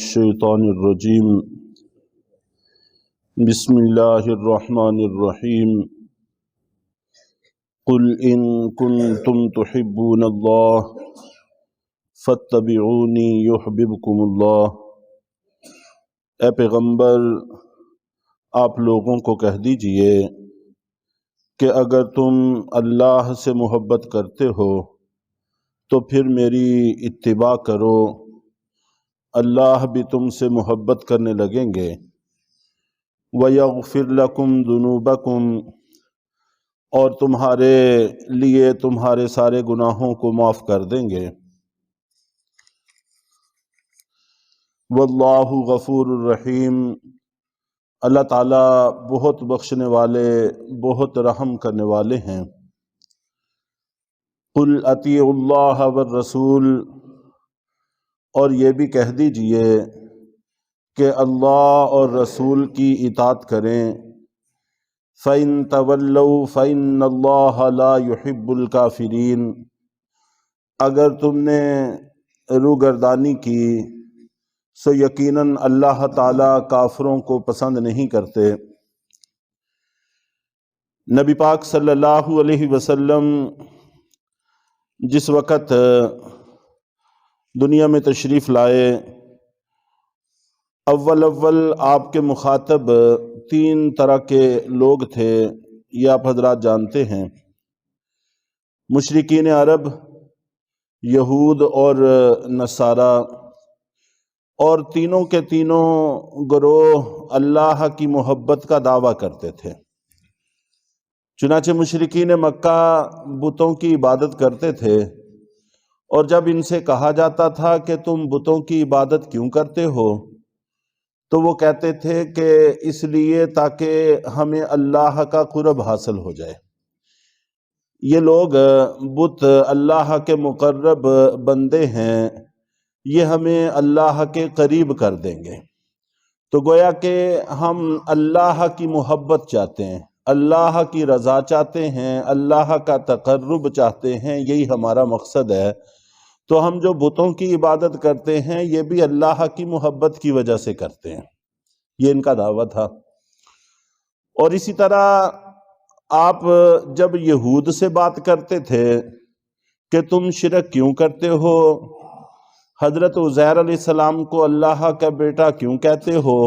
الشیطان الرجیم بسم اللہ الرحمن الرحیم قل ان کنتم تحبون اللہ فاتبعونی یحببکم اللہ۔ اے پیغمبر، آپ لوگوں کو کہہ دیجئے کہ اگر تم اللہ سے محبت کرتے ہو تو پھر میری اتباع کرو، اللہ بھی تم سے محبت کرنے لگیں گے۔ وَيَغْفِرْ لَكُمْ ذُنُوبَكُمْ، اور تمہارے لیے تمہارے سارے گناہوں کو معاف کر دیں گے۔ وَاللَّهُ غَفُورٌ الرحیم، اللہ تعالیٰ بہت بخشنے والے، بہت رحم کرنے والے ہیں۔ قُلْ أَطِیعُوا اللَّهَ وَالرَّسُولَ، اور یہ بھی کہہ دیجئے کہ اللہ اور رسول کی اطاعت کریں۔ فَإِن تَوَلَّوْا فَإِنَّ اللَّهَ لَا يُحِبُّ الْكَافِرِينَ، اگر تم نے روگردانی کی سو یقیناً اللہ تعالیٰ کافروں کو پسند نہیں کرتے۔ نبی پاک صلی اللہ علیہ وسلم جس وقت دنیا میں تشریف لائے، اول آپ کے مخاطب 3 طرح کے لوگ تھے، یہ آپ حضرات جانتے ہیں۔ مشرکین عرب، یہود اور نصارہ، اور تینوں کے تینوں گروہ اللہ کی محبت کا دعویٰ کرتے تھے۔ چنانچہ مشرکین مکہ بتوں کی عبادت کرتے تھے، اور جب ان سے کہا جاتا تھا کہ تم بتوں کی عبادت کیوں کرتے ہو، تو وہ کہتے تھے کہ اس لیے تاکہ ہمیں اللہ کا قرب حاصل ہو جائے۔ یہ لوگ بت اللہ کے مقرب بندے ہیں، یہ ہمیں اللہ کے قریب کر دیں گے۔ تو گویا کہ ہم اللہ کی محبت چاہتے ہیں، اللہ کی رضا چاہتے ہیں، اللہ کا تقرب چاہتے ہیں، یہی ہمارا مقصد ہے۔ تو ہم جو بتوں کی عبادت کرتے ہیں یہ بھی اللہ کی محبت کی وجہ سے کرتے ہیں، یہ ان کا دعویٰ تھا۔ اور اسی طرح آپ جب یہود سے بات کرتے تھے کہ تم شرک کیوں کرتے ہو، حضرت عزیر علیہ السلام کو اللہ کا بیٹا کیوں کہتے ہو،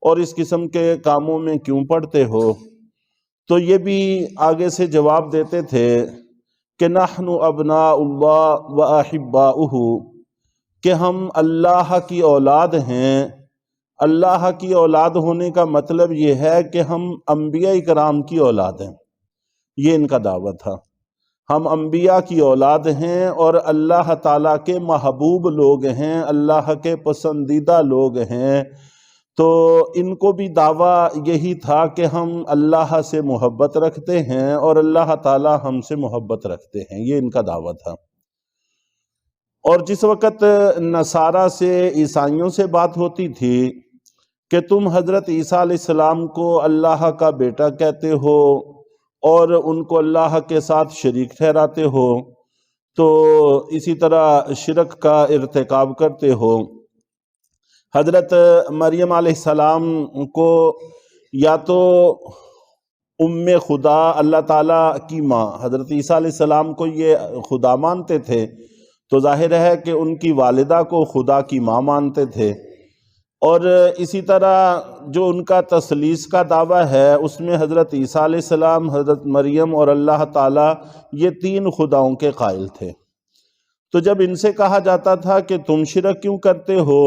اور اس قسم کے کاموں میں کیوں پڑتے ہو، تو یہ بھی آگے سے جواب دیتے تھے کہ نحن ابناء اللہ و احباؤہ، کہ ہم اللہ کی اولاد ہیں۔ اللہ کی اولاد ہونے کا مطلب یہ ہے کہ ہم انبیاء کرام کی اولاد ہیں، یہ ان کا دعویٰ تھا۔ ہم انبیاء کی اولاد ہیں اور اللہ تعالیٰ کے محبوب لوگ ہیں، اللہ کے پسندیدہ لوگ ہیں۔ تو ان کو بھی دعویٰ یہی تھا کہ ہم اللہ سے محبت رکھتے ہیں اور اللہ تعالیٰ ہم سے محبت رکھتے ہیں، یہ ان کا دعویٰ تھا۔ اور جس وقت نصارہ سے، عیسائیوں سے بات ہوتی تھی کہ تم حضرت عیسیٰ علیہ السلام کو اللہ کا بیٹا کہتے ہو اور ان کو اللہ کے ساتھ شریک ٹھہراتے ہو، تو اسی طرح شرک کا ارتکاب کرتے ہو۔ حضرت مریم علیہ السلام کو یا تو ام خدا، اللہ تعالیٰ کی ماں، حضرت عیسیٰ علیہ السلام کو یہ خدا مانتے تھے، تو ظاہر ہے کہ ان کی والدہ کو خدا کی ماں مانتے تھے۔ اور اسی طرح جو ان کا تثلیث کا دعویٰ ہے اس میں حضرت عیسیٰ علیہ السلام، حضرت مریم اور اللہ تعالیٰ یہ 3 خداؤں کے قائل تھے۔ تو جب ان سے کہا جاتا تھا کہ تم شرک کیوں کرتے ہو،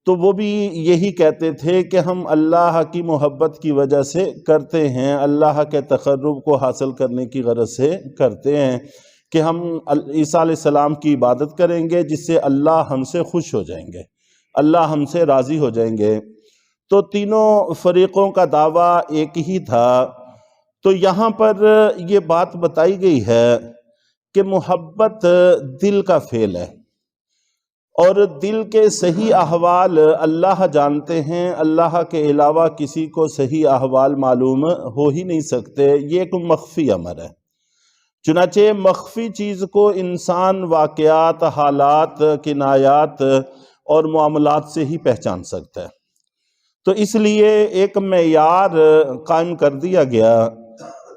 تو وہ بھی یہی کہتے تھے کہ ہم اللہ کی محبت کی وجہ سے کرتے ہیں، اللہ کے تقرب کو حاصل کرنے کی غرض سے کرتے ہیں کہ ہم عیسیٰ علیہ السلام کی عبادت کریں گے جس سے اللہ ہم سے خوش ہو جائیں گے، اللہ ہم سے راضی ہو جائیں گے۔ تو تینوں فریقوں کا دعویٰ ایک ہی تھا۔ تو یہاں پر یہ بات بتائی گئی ہے کہ محبت دل کا فعل ہے، اور دل کے صحیح احوال اللہ جانتے ہیں، اللہ کے علاوہ کسی کو صحیح احوال معلوم ہو ہی نہیں سکتے، یہ ایک مخفی امر ہے۔ چنانچہ مخفی چیز کو انسان واقعات، حالات، کنایات اور معاملات سے ہی پہچان سکتا ہے۔ تو اس لیے ایک معیار قائم کر دیا گیا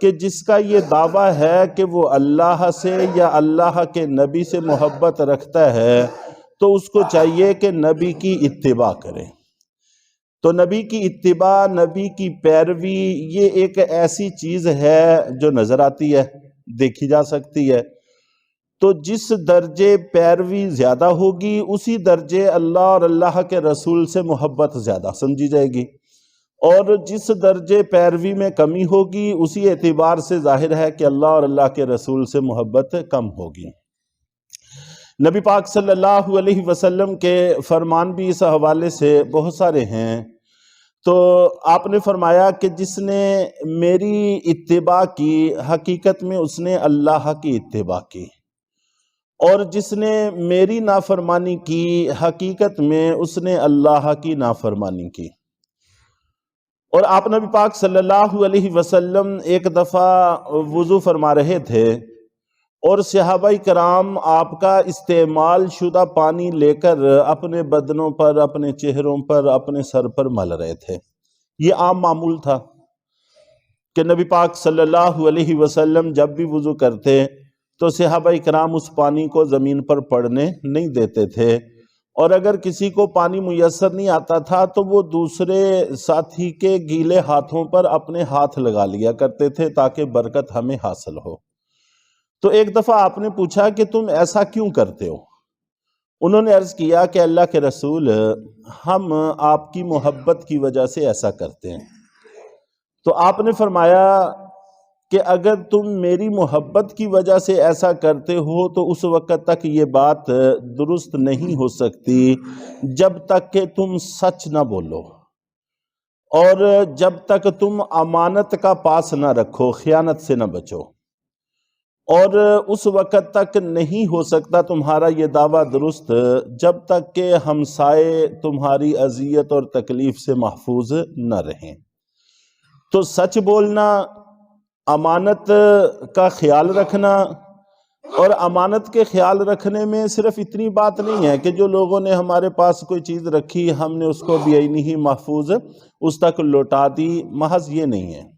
کہ جس کا یہ دعویٰ ہے کہ وہ اللہ سے یا اللہ کے نبی سے محبت رکھتا ہے تو اس کو چاہیے کہ نبی کی اتباع کرے۔ تو نبی کی اتباع، نبی کی پیروی، یہ ایک ایسی چیز ہے جو نظر آتی ہے، دیکھی جا سکتی ہے۔ تو جس درجے پیروی زیادہ ہوگی اسی درجے اللہ اور اللہ کے رسول سے محبت زیادہ سمجھی جائے گی، اور جس درجے پیروی میں کمی ہوگی اسی اعتبار سے ظاہر ہے کہ اللہ اور اللہ کے رسول سے محبت کم ہوگی۔ نبی پاک صلی اللہ علیہ وسلم کے فرمان بھی اس حوالے سے بہت سارے ہیں۔ تو آپ نے فرمایا کہ جس نے میری اتباع کی حقیقت میں اس نے اللہ کی اتباع کی، اور جس نے میری نافرمانی کی حقیقت میں اس نے اللہ کی نافرمانی کی۔ اور آپ نبی پاک صلی اللہ علیہ وسلم ایک دفعہ وضو فرما رہے تھے اور صحابہ کرام آپ کا استعمال شدہ پانی لے کر اپنے بدنوں پر، اپنے چہروں پر، اپنے سر پر مل رہے تھے۔ یہ عام معمول تھا کہ نبی پاک صلی اللہ علیہ وسلم جب بھی وضو کرتے تو صحابہ کرام اس پانی کو زمین پر پڑنے نہیں دیتے تھے، اور اگر کسی کو پانی میسر نہیں آتا تھا تو وہ دوسرے ساتھی کے گیلے ہاتھوں پر اپنے ہاتھ لگا لیا کرتے تھے تاکہ برکت ہمیں حاصل ہو۔ تو ایک دفعہ آپ نے پوچھا کہ تم ایسا کیوں کرتے ہو؟ انہوں نے عرض کیا کہ اللہ کے رسول، ہم آپ کی محبت کی وجہ سے ایسا کرتے ہیں۔ تو آپ نے فرمایا کہ اگر تم میری محبت کی وجہ سے ایسا کرتے ہو تو اس وقت تک یہ بات درست نہیں ہو سکتی جب تک کہ تم سچ نہ بولو، اور جب تک تم امانت کا پاس نہ رکھو، خیانت سے نہ بچو، اور اس وقت تک نہیں ہو سکتا تمہارا یہ دعویٰ درست جب تک کہ ہمسائے تمہاری اذیت اور تکلیف سے محفوظ نہ رہیں۔ تو سچ بولنا، امانت کا خیال رکھنا، اور امانت کے خیال رکھنے میں صرف اتنی بات نہیں ہے کہ جو لوگوں نے ہمارے پاس کوئی چیز رکھی ہم نے اس کو بعینی ہی محفوظ اس تک لوٹا دی، محض یہ نہیں ہے۔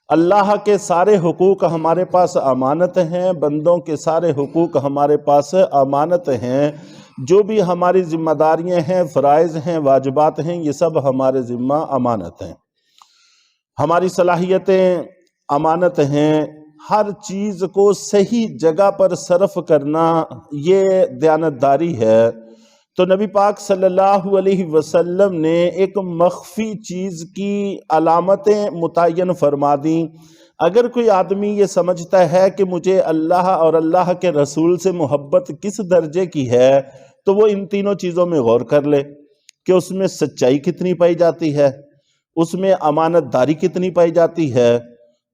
اللہ کے سارے حقوق ہمارے پاس امانت ہیں، بندوں کے سارے حقوق ہمارے پاس امانت ہیں، جو بھی ہماری ذمہ داریاں ہیں، فرائض ہیں، واجبات ہیں، یہ سب ہمارے ذمہ امانت ہیں۔ ہماری صلاحیتیں امانت ہیں، ہر چیز کو صحیح جگہ پر صرف کرنا یہ دیانتداری ہے۔ تو نبی پاک صلی اللہ علیہ وسلم نے ایک مخفی چیز کی علامتیں متعین فرما دیں۔ اگر کوئی آدمی یہ سمجھتا ہے کہ مجھے اللہ اور اللہ کے رسول سے محبت کس درجے کی ہے تو وہ ان تینوں چیزوں میں غور کر لے کہ اس میں سچائی کتنی پائی جاتی ہے، اس میں امانت داری کتنی پائی جاتی ہے،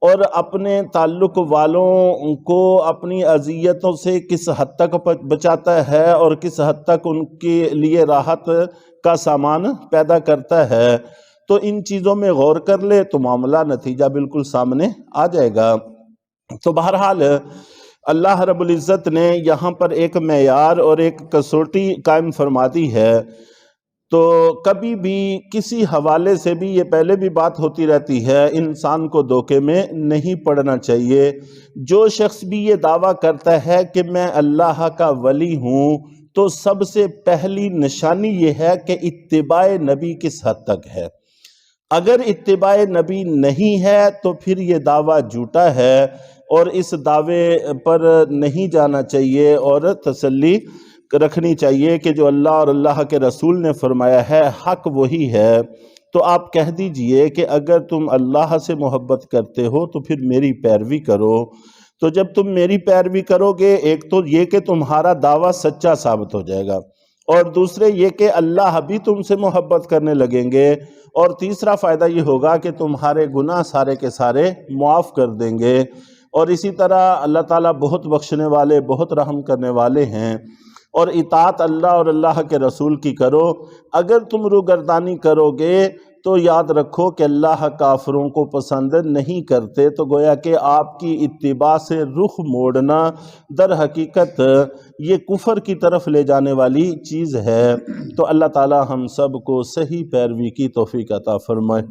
اور اپنے تعلق والوں کو اپنی اذیتوں سے کس حد تک بچاتا ہے اور کس حد تک ان کے لیے راحت کا سامان پیدا کرتا ہے۔ تو ان چیزوں میں غور کر لے تو معاملہ، نتیجہ بالکل سامنے آ جائے گا۔ تو بہرحال اللہ رب العزت نے یہاں پر ایک معیار اور ایک کسوٹی قائم فرما دی ہے۔ تو کبھی بھی کسی حوالے سے بھی، یہ پہلے بھی بات ہوتی رہتی ہے، انسان کو دھوکے میں نہیں پڑنا چاہیے۔ جو شخص بھی یہ دعویٰ کرتا ہے کہ میں اللہ کا ولی ہوں تو سب سے پہلی نشانی یہ ہے کہ اتباع نبی کس حد تک ہے۔ اگر اتباع نبی نہیں ہے تو پھر یہ دعویٰ جھوٹا ہے، اور اس دعوے پر نہیں جانا چاہیے، اور تسلی رکھنی چاہیے کہ جو اللہ اور اللہ کے رسول نے فرمایا ہے حق وہی ہے۔ تو آپ کہہ دیجئے کہ اگر تم اللہ سے محبت کرتے ہو تو پھر میری پیروی کرو۔ تو جب تم میری پیروی کرو گے، ایک تو یہ کہ تمہارا دعویٰ سچا ثابت ہو جائے گا، اور دوسرے یہ کہ اللہ بھی تم سے محبت کرنے لگیں گے، اور تیسرا فائدہ یہ ہوگا کہ تمہارے گناہ سارے کے سارے معاف کر دیں گے۔ اور اسی طرح اللہ تعالیٰ بہت بخشنے والے، بہت رحم کرنے والے ہیں۔ اور اطاعت اللہ اور اللہ کے رسول کی کرو۔ اگر تم روگردانی کرو گے تو یاد رکھو کہ اللہ کافروں کو پسند نہیں کرتے، تو گویا کہ آپ کی اتباع سے رخ موڑنا در حقیقت یہ کفر کی طرف لے جانے والی چیز ہے۔ تو اللہ تعالی ہم سب کو صحیح پیروی کی توفیق عطا فرمائے۔